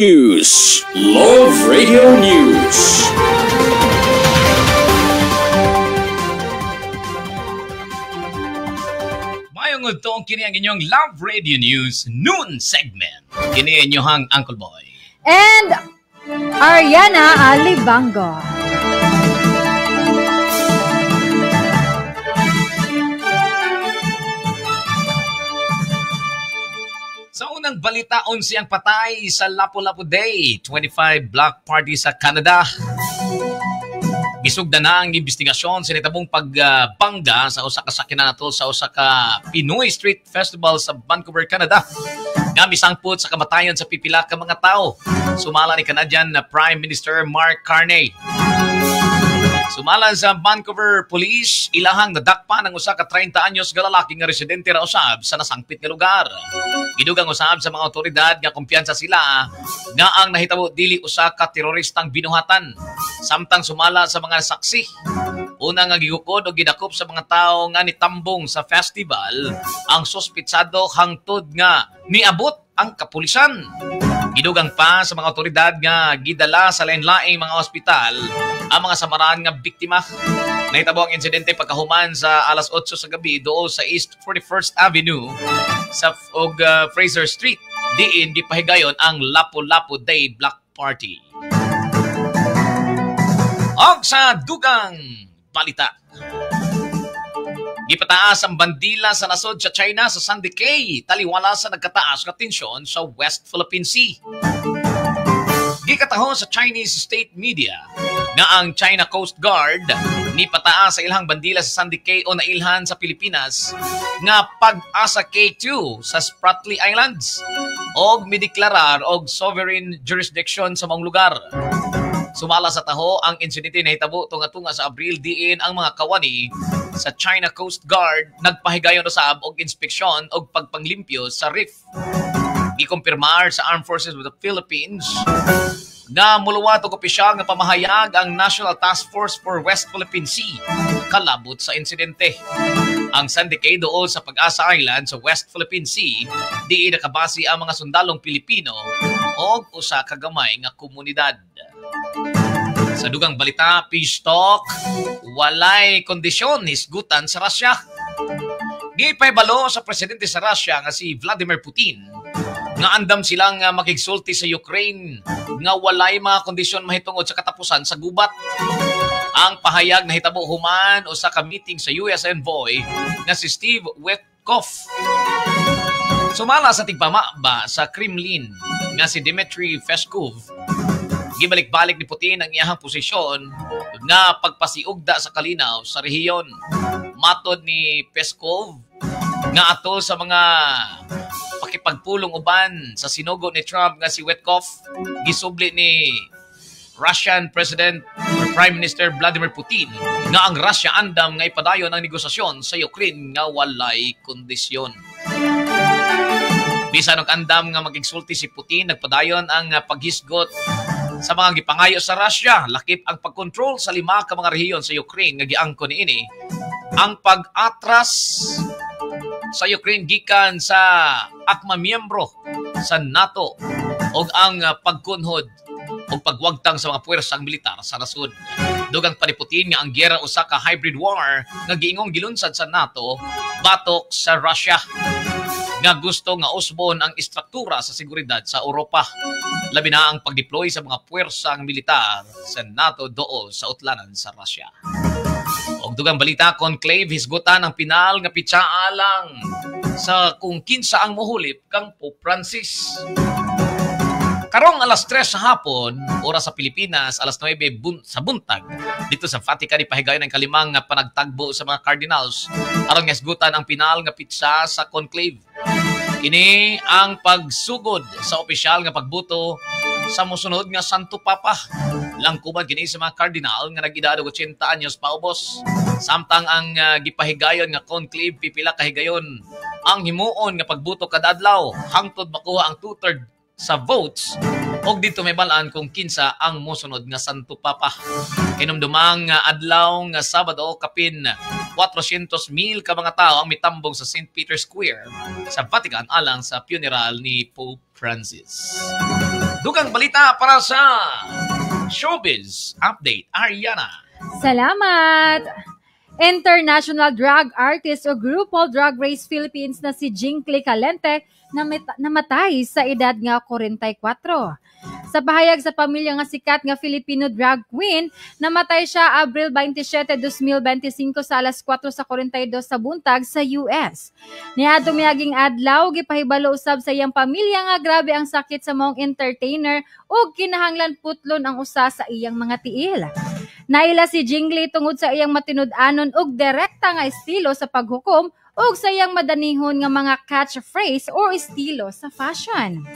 News. Love Radio News. Mayong utong kini ang inyong Love Radio News noon segment. Kini inyong Uncle Boy. And Ariana Alibango. Sa unang balita, 11 ang patay sa Lapu-Lapu Day, 25 block party sa Canada. Gisugda na ang investigasyon sa nitabong pagbangga sa usa ka sakyanan nato sa usa ka Pinoy Street Festival sa Vancouver, Canada. Nga misangpot sa kamatayon sa pipila ka mga tao. Sumala ni Canadian na Prime Minister Mark Carney. Sumalan sa Vancouver Police, ilahang nadakpa ng usa ka 30 anyos nga lalaki nga residente ra usab sa nasangpit nga lugar. Gidugang usab sa mga otoridad nga kumpiyansa sila nga ang nahitabo dili usa ka teroristang binuhatan. Samtang sumala sa mga saksi, una nga gigukod o gidakop sa mga tao nga nitambong sa festival ang sospitsado hangtod nga niabot ang kapulisan. Gidugang pa sa mga otoridad nga gidala sa lain-laing mga ospital ang mga samaran nga biktima. Nahitabo ang insidente pagkahuman sa alas 8 sa gabi doon sa East 41st Avenue sa Fraser Street. Diin gipahigayon ang Lapu-Lapu Day Block Party. Og sa dugang balita, gipataas ang bandila sa nasod sa China sa Sunday Cay, taliwala sa nagkataas nga tensyon sa West Philippine Sea. Gikataho sa Chinese state media nga ang China Coast Guard ni pataas sa ilhang bandila sa Sunday Cay o nailhan sa Pilipinas nga pag-asa K2 sa Spratly Islands og mideklarar og sovereign jurisdiction sa mga lugar. Sumala sa taho ang insidente na hitabo tunga-tunga sa Abril diin ang mga kawani sa China Coast Guard nagpahigayon usab og inspeksyon og pagpanglimpyo sa reef. Gikumpirmar sa Armed Forces of the Philippines na muluwat og opisyal nga pamahayag ang National Task Force for West Philippine Sea kalabot sa insidente. Ang Sunday Cay doon sa Pag-asa Island sa West Philippine Sea diin nakabase ang mga sundalong Pilipino og usa ka gamay nga komunidad. Sa dugang balita, peace talk, walay kondisyon hisgutan sa Russia. Gipahibalo sa presidente sa Russia nga si Vladimir Putin nga andam silang makigsulti sa Ukraine nga walay mga kondisyon mahitungod sa katapusan sa gubat. Ang pahayag na hitabo human o sa ka-meeting sa US envoy nga si Steve Witkoff. Sumala sa tigpamaba sa Kremlin nga si Dmitry Peskov. Gibalik-balik ni Putin ang iyahang posisyon nga pagpasiugda sa kalinaw sa rehiyon. Matod ni Peskov nga atol sa mga pakipagpulong uban sa sinugo ni Trump nga si Witkoff, gisubli ni Russian President or Prime Minister Vladimir Putin nga ang Russia andam nga ipadayon ang negosasyon sa Ukraine nga walay kondisyon. Bisan og andam nga magigsulti si Putin, nagpadayon ang paghisgot sa mga gipangayo sa Russia, lakip ang pagkontrol sa 5 ka mga rehiyon sa Ukraine nga giangkon niini ang pag-atras sa Ukraine gikan sa akma miyembro sa NATO ug ang pagkunhod o pagwagtang sa mga puwersang militar sa nasod. Dugang pa ni Putin nga ang giyera usa ka hybrid war nga giingong gilunsad sa NATO batok sa Russia nga gusto nga usbon ang istruktura sa seguridad sa Europa. Labi na ang pagdeploy sa mga puwersang militar sa NATO dool sa utlanan sa Russia. Og dugang balita, conclave hisgutan ang pinal nga pitsaalang sa kung kinsa ang mohulip kang Pope Francis. Karong alas 3 sa hapon, oras sa Pilipinas, alas 9 sa buntag, dito sa Vatican, ipahigayon ang kalimang panagtagbo sa mga cardinals aron nga hisgutan ang pinal nga pitsa sa conclave. Kini ang pagsugod sa opisyal nga pagbuto sa mosunod nga Santo Papa. Langkuban kini sa mga kardinal nga nag-edad og 80 anyos paubos. Samtang ang gipahigayon nga conclave pipila ka higayon ang himuon nga pagbuto kada adlaw hangtod makuha ang 2/3 sa votes og dito may balaan kung kinsa ang mosunod nga Santo Papa. Hinumdumang adlaw nga Sabado kapin 400,000 ka mga tao ang mitambong sa St. Peter's Square sa Vatican alang sa funeral ni Pope Francis. Dugang balita para sa Showbiz Update, Ariana. Salamat! International drug artist o Grupo Drag Race Philippines na si Jinky Calente namatay sa edad nga 44. Sa pahayag sa pamilya nga sikat nga Filipino drag queen, namatay siya Abril 27, 2025 sa alas 4:42 sa buntag sa US. Niadtong miaging adlaw gipahibalo usab sa iyang pamilya nga grabe ang sakit sa maong entertainer ug kinahanglan putlon ang usa sa iyang mga tiil. Naila si Jinky tungod sa iyang matinud-anon ug direkta nga estilo sa paghukom ug sa iyang madanihon nga mga catchphrase o estilo sa fashion.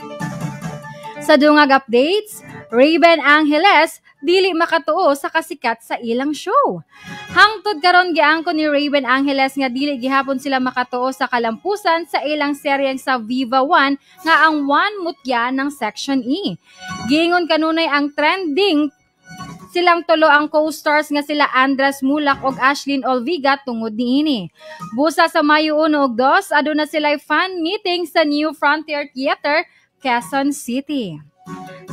Sa dungag updates, Raven Angeles dili makatuo sa kasikat sa ilang show. Hangtod karon giangko ni Raven Angeles nga dili gihapon sila makatuo sa kalampusan sa ilang seryeng sa Viva One nga ang One Mutya ng Section E. Giingon kanunay ang trending silang tulo ang co-stars nga sila Andres Mulak ug Ashlyn Olviga tungod niini. Busa sa Mayo 1 ug 2, aduna sila fan meeting sa New Frontier Theater, Quezon City.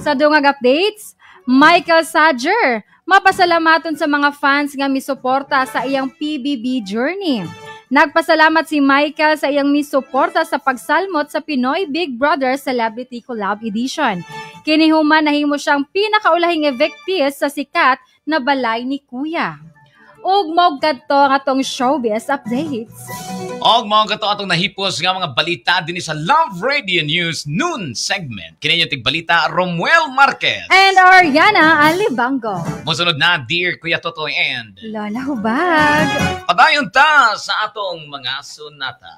Sa dungag updates, Michael Sager mapasalamaton sa mga fans nga misuporta sa iyang PBB journey. Nagpasalamat si Michael sa iyang misuporta sa pagsalmot sa Pinoy Big Brother Celebrity Collab Edition. Kinihuman nahimo siyang pinakaulahing evictees sa sikat na balay ni Kuya. Ug mog kadto ang atong showbiz updates. Og mga gato atong nahipos nga mga balita din sa Love Radio News Noon segment. Kini yung tigbalita Romuel Marquez. And Ariana Alibango. Musunod na Dear Kuya Totoy and Lola Hubag. padayon ta sa atong mga sunata.